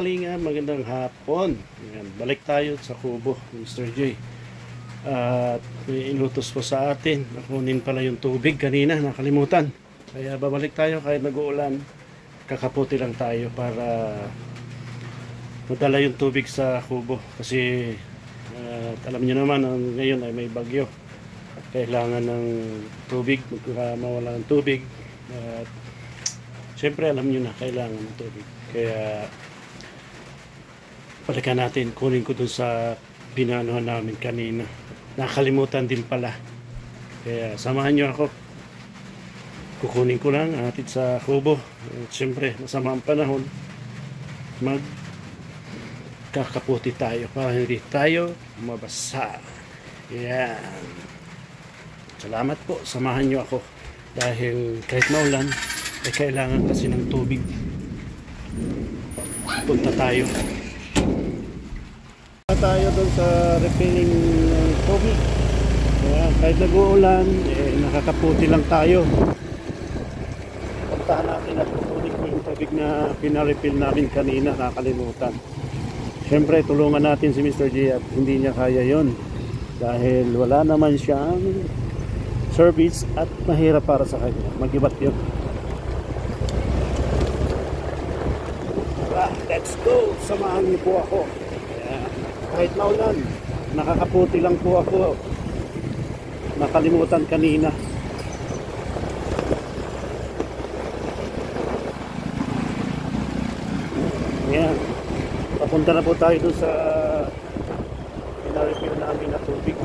Kalinga, magandang hapon. Ayan, balik tayo sa kubo, Mr. J. At may inutos po sa atin. Nakunin pala yung tubig kanina, nakalimutan. Kaya babalik tayo kahit nag-uulan. Kakaputi lang tayo para madala yung tubig sa kubo. Kasi alam niyo naman, ngayon ay may bagyo. Kailangan ng tubig, mawala ng tubig. At syempre alam niyo na, kailangan ng tubig. Kaya balikan natin, kunin ko dun sa binanuhan namin kanina. Nakalimutan din pala. Kaya samahan nyo ako. Kukunin ko lang, atid sa kubo. At syempre, masama ang panahon. Magkakaputi tayo para hindi tayo mabasa. Yan. Salamat po, samahan nyo ako. Dahil kahit maulan, ay kailangan kasi ng tubig. Punta tayo doon sa refilling ng tubig. Kaya kahit nag-uulan, nakakaputi lang tayo. Puntahan natin at kukunin ko yung tubig na pinarefill namin kanina, nakalimutan. Siyempre tulungan natin si Mr. J at hindi niya kaya yon dahil wala naman siyang service at mahirap para sa kanya. Mag-ibat yun. Let's go! Samahan niyo po ako. Kahit maulan, nakakaputi lang po ako. Nakalimutan kanina. Ayan. Papunta na po tayo doon sa pina-refill namin na tubig.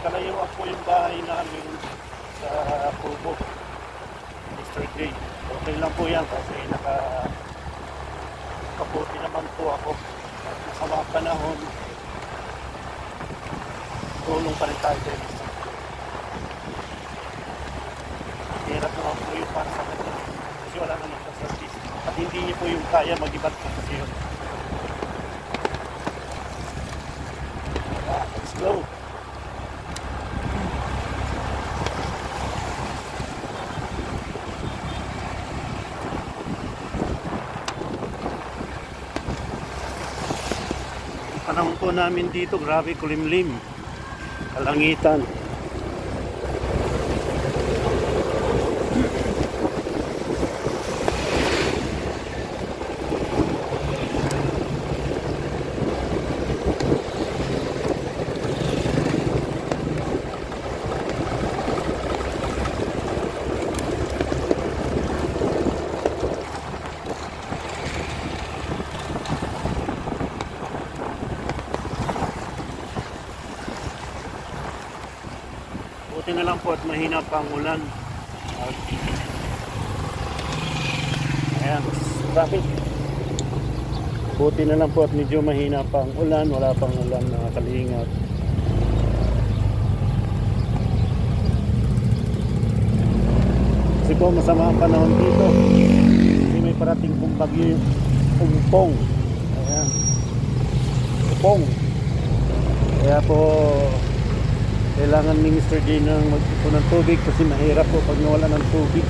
Kalayuan po yung bahay namin sa kubo, Mr. J. Okay lang po yan kasi nakaputi naman po ako. At sa mga panahon, tulong pa rin tayo kay Mr. J. Hirap naman po yung para sa kanya kasi wala naman sa service. At hindi niyo po yung kaya mag-ibat po kasi yun. Let's go! Panahon po namin dito, grabe kulimlim, kalangitan. Buti na lang po at mahina pa ang ulan. Ayan, traffic. Buti na lang po at medyo mahina pa ang ulan. Wala pang ulan na kalingap. Kasi po masama ang panahon dito. Kasi may parating pong bagyo yung Pungpong. Ayan. Pungpong. Kaya po kailangan ni Mr. J nang mag-ipon ng tubig kasi mahirap po pag nawala ng tubig.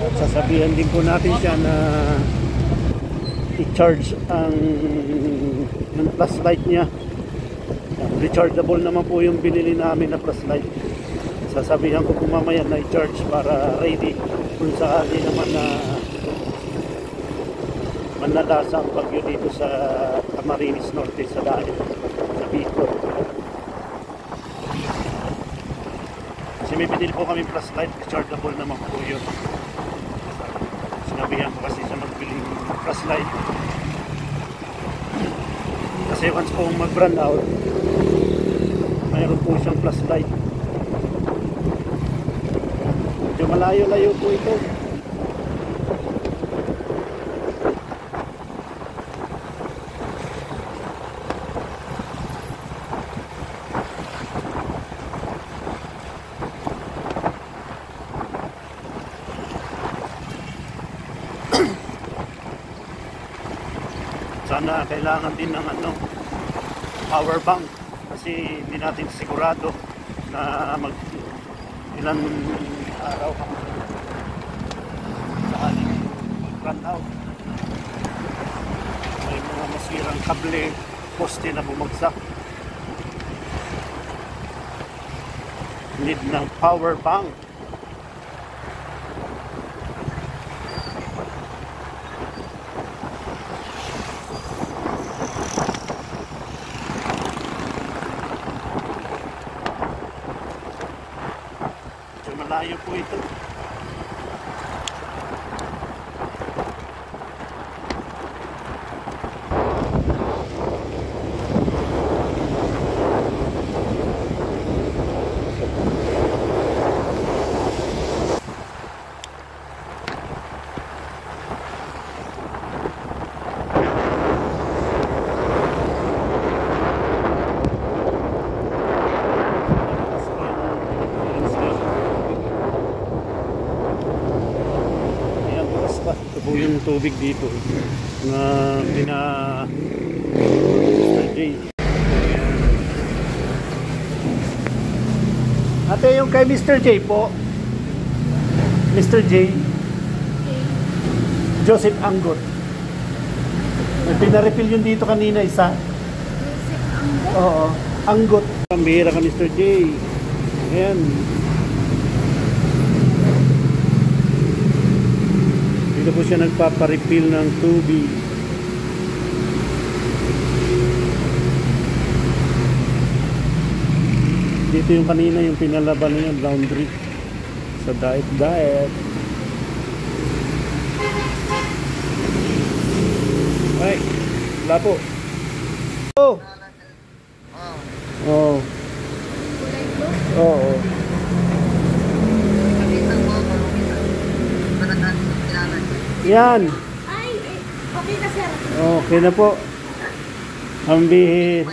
At sasabihan din po natin siya na i-charge ang flashlight niya. Rechargeable naman po yung binili namin na flashlight. Sasabihan ko po mamaya na i-charge para ready kung sakali naman na manalasa ang bagyo dito sa Camarines Norte sa daan sa Bicol. Kasi may pinili po kami flashlight, rechargeable naman po yun. Sinabihan ko kasi sa magbiling flashlight kasi once po mag-brand out mayroon po siyang flashlight. Medyo malayo-layo po ito. Sana kailangan din ng power bank kasi hindi natin sigurado na ilan araw kami sakaling mag-run out. May mga masirang kable, poste na bumagsak. Need ng power bank. Malayo po ito. Yung tubig dito na Mr. J. Ate, yung kay Mr. J po, Mr. J Joseph Anggot, may pinarefill yun dito kanina isa. Joseph Anggot? Oo, Anggot. Pambihira ka Mr. J. Ayan. Dito po siya nagpaparefill ng tubig. Dito yung kanina yung pinalaban niya, laundry sa diet. Ay, wala po. Oh. Oh. Oo. Yan. Ay, okay na sir. Okay na po. Ang bihis.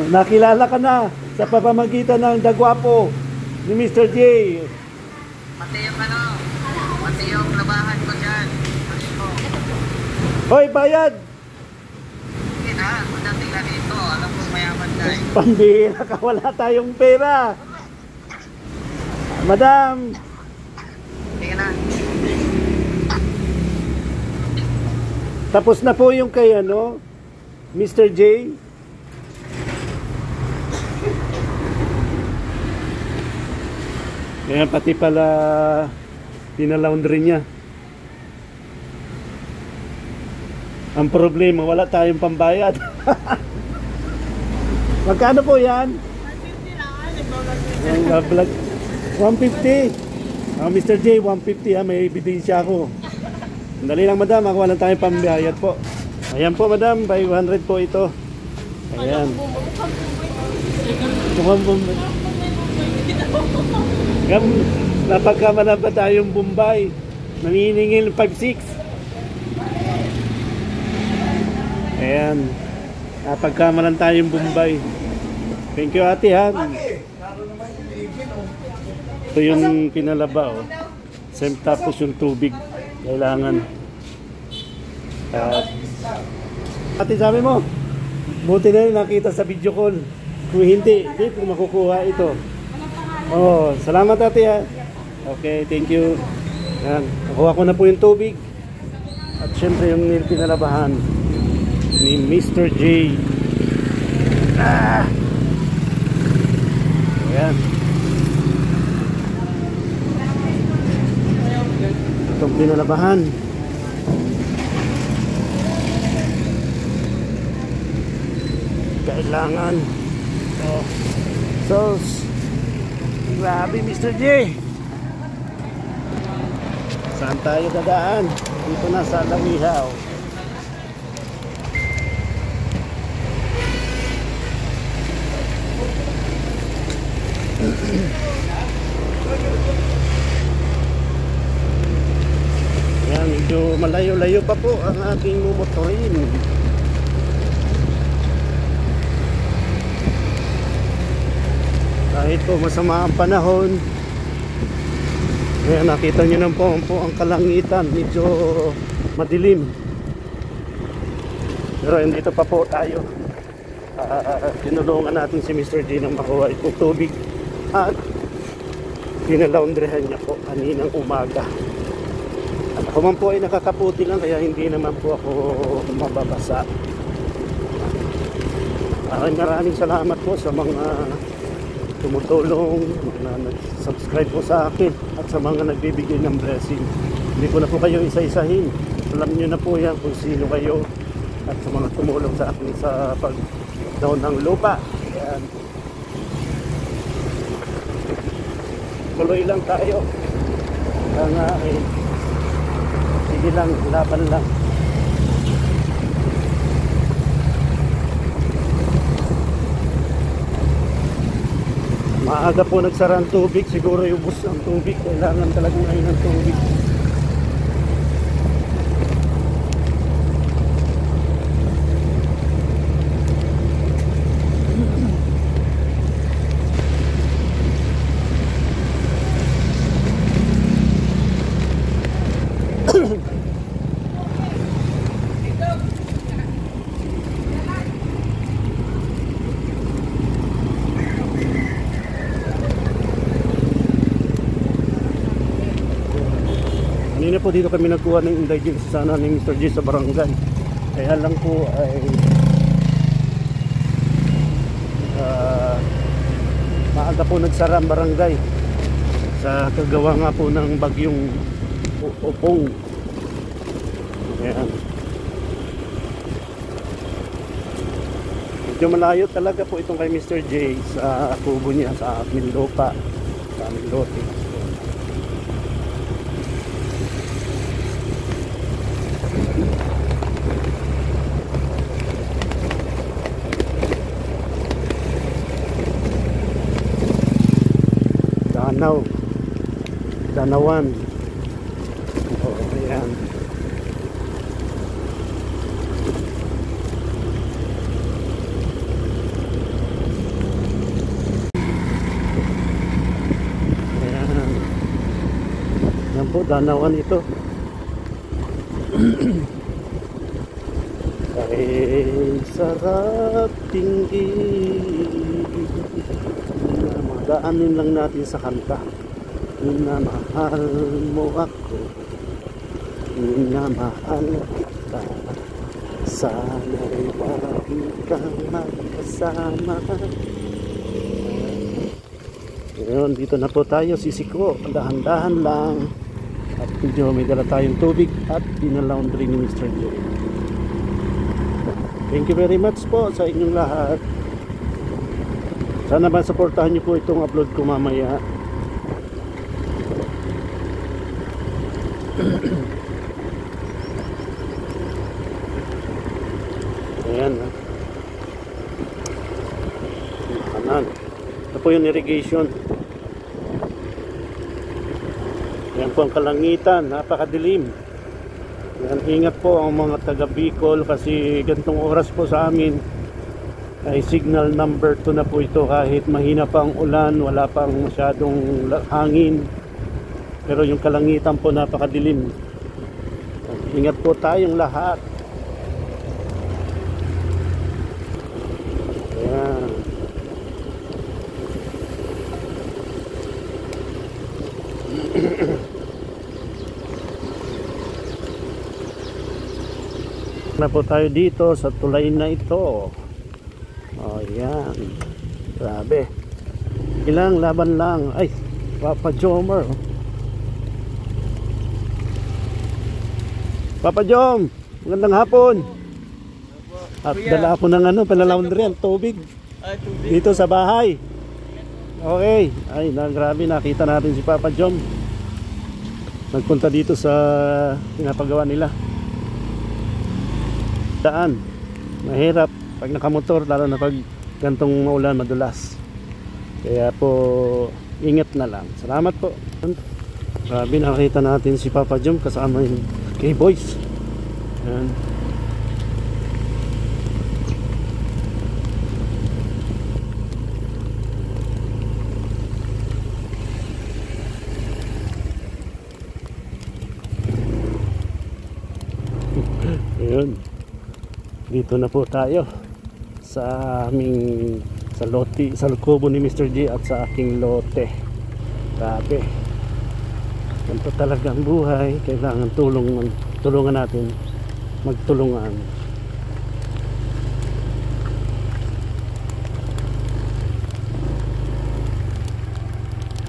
Nakilala ka na sa pamamagitan ng dagwapo ni Mr. J. Pati yung pati yung labahan ko dyan. Hoy, bayad! Sige na, pagdating na dito, alam ko mayaman tayo. Pambihira ka, wala tayong pera. Madam, Sige na. tapos na po yung kay Mr. J. Kaya pati pala pinalaundry niya. Ang problema, wala tayong pambayad. Magkano po yan? 150. Mr. J, 150 may ebidensya ako. Dali lang madam, ako lang tayong pambayad po. Ayan po madam, 500 po ito. Ayan. Mukhang Bombay. Napagkamalan pa tayong Bombay. Naniningil 5-6. Ayan. Napagkamalan tayong Bombay. Thank you ate ha. Ito yung pinalaba tapos yung tubig kailangan. Ate sabi mo, buti na rin nakita sa video call. Kung hindi ko makukuha ito. Oh, salamat ate ha. Okay, thank you. Yan, nakuha ko na po yung tubig. At syempre yung pinalabahan ni Mr. J. Ayan. Itong pinalabahan. Kailangan. Oh. So, grabe Mr. J. Saan tayo dadaan? Dito na sa Lawihaw. Yan, medyo malayo-layo pa po ang aking motorin. Kahit po masama ang panahon, kaya nakita nyo na po ang kalangitan, medyo madilim. Pero dito pa po tayo. Tinulungan natin si Mr. J na makuha itong tubig at pinalaundrehan niya po kaninang umaga. At ako man po ay nakakaputi lang kaya hindi naman po ako mababasa. Maraming salamat po sa mga tumutulong, mga nag-subscribe po sa akin at sa mga nagbibigay ng blessing. Hindi ko na po kayo isa-isahin. Alam nyo na po yan kung sino kayo at sa mga tumulong sa akin sa pag-down ng lupa. Ayan. Tuloy lang tayo. Kaya nga sige lang, laban lang. Maaga po nagsara ang tubig, siguro ubos ang tubig, kailangan talagang ngayon ng tubig. Kanina po dito kami nagkuha ng indulgence sana ni Mr. J sa barangay. Kaya lang po ay maaga po nagsara ang barangay sa kagawa nga po ng bagyong Opong. Ayan. Medyo malayo talaga po itong kay Mr. J sa kubo niya sa aming lupa, sa aming lote. Danawan. Oh, ayan. Ayan. Yan po, Danawan ito. Ay sarap tingin. Magdaanin lang natin sa kanta. Minamahal mo ako, minamahal kita, sana'y lagi kang magkasama. Ngayon, dito na po tayo, sisiko, dahan-dahan lang. At medyo may dala tayong tubig at dinalaundry ni Mr. J. Thank you very much po sa inyong lahat. Sana ba supportahan niyo po itong upload ko mamaya. Ayan ha. Kanan. Ito po yung irrigation. Ayan po ang kalangitan. Napakadilim. Ayan, ingat po ang mga taga Bicol kasi gantong oras po sa amin ay signal number 2 na po ito kahit mahina pa ang ulan, wala pang masyadong hangin. Pero yung kalangitan po napakadilim. Ingat po tayong lahat. Ayan. Na po tayo dito sa tulay na ito. Oh, yan. Grabe. Ilang laban lang. Ay, Papa Jomer. Papa Jom, magandang hapon. At dala ako ng panalaundry, tubig. Dito sa bahay. Okay. Ay, grabe, nakita natin si Papa Jom. Nagpunta dito sa pinapagawa nila. Daan. Mahirap pag nakamotor, lalo na pag gantong maulan, madulas. Kaya po, ingat na lang. Salamat po. Grabe, nakita natin si Papa Jom kasama yung K-Boys. Ayan. Ayun. Dito na po tayo sa aming sa lote, sa kubo ni Mr. J at sa aking lote. Grabe. Ganito talaga ang buhay. Kailangan tulungan natin magtulungan.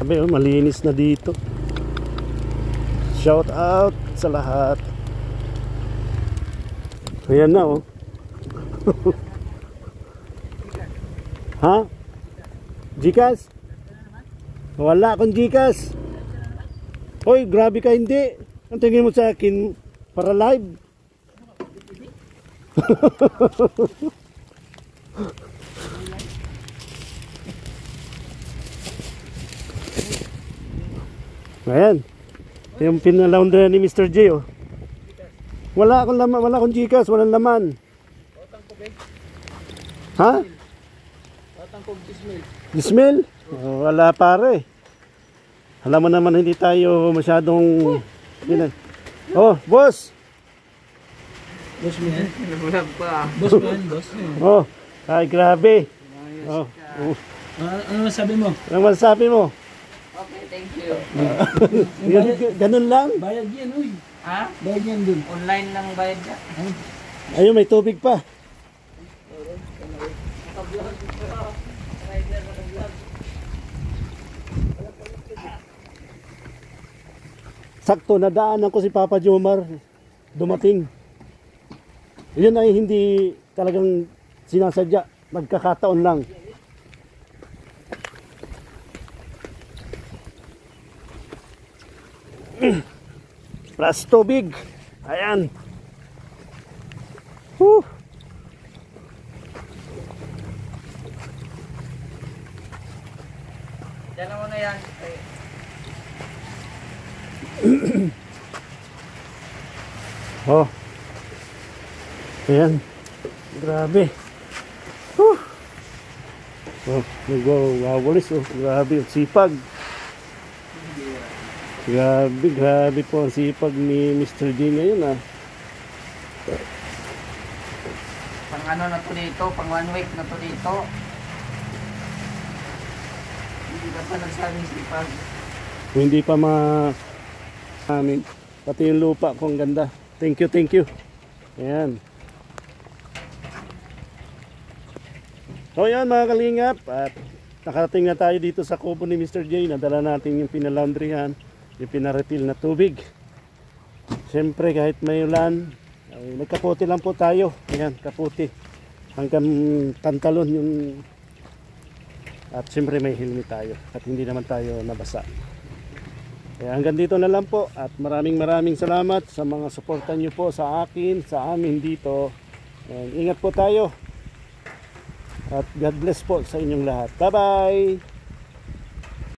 Sabi, oh, malinis na dito. Shout out sa lahat. Ayan na, oh. Ha? Gcash? Wala akong Gcash. Hoy, grabe ka, hindi. Ang tingin mo sa akin para live? Ayan. Yung pinalaundry ni Mr. J, oh. Wala akong laman, wala akong Gcash, walang laman. Ha? Dismail? Oh, wala pare. Alam mo naman hindi tayo masyadong oh, boss. Boss mo yan? Vlog pa. Boss mo yan, boss. Oh, ay grabe. Oh. Ano masabi mo? Ano masasabi mo? Okay, thank you. Ganun lang. Bayad yan, uy. Ha? Bayad yan dun. Online lang bayad ka? Ayun, may tubig pa. Sakto, nadaanan ko si Papa Jomar dumating. Yun ay hindi talagang sinasadya, nagkakataon lang. Plus tubig. Ayan. Whew. Diyan mo na yan. Ay, Oh. Ayan. Grabe. Whew. Oh, nagwawalis, oh. Grabe, sipag. Grabe po ang sipag ni Mr. D ngayon, ah. pang ano na to dito, pang 1 week na to dito. Hindi ka pa nagsabing sipag. Kung hindi pa amin, pati yung lupa ko ang ganda. Thank you. Ayan. So yan mga kalingap, at nakarating na tayo dito sa kubo ni Mr. J. Nadala natin yung pinalaundryhan, yung pinarefill na tubig. Siyempre kahit may ulan, ay nagkaputi lang po tayo. Ayan, kaputi. Hanggang pantalon yung... At siyempre may helmet tayo at hindi naman tayo nabasa. Kaya hanggang dito na lang po at maraming salamat sa mga suporta nyo po sa akin, sa amin dito. And ingat po tayo at God bless po sa inyong lahat. Bye bye!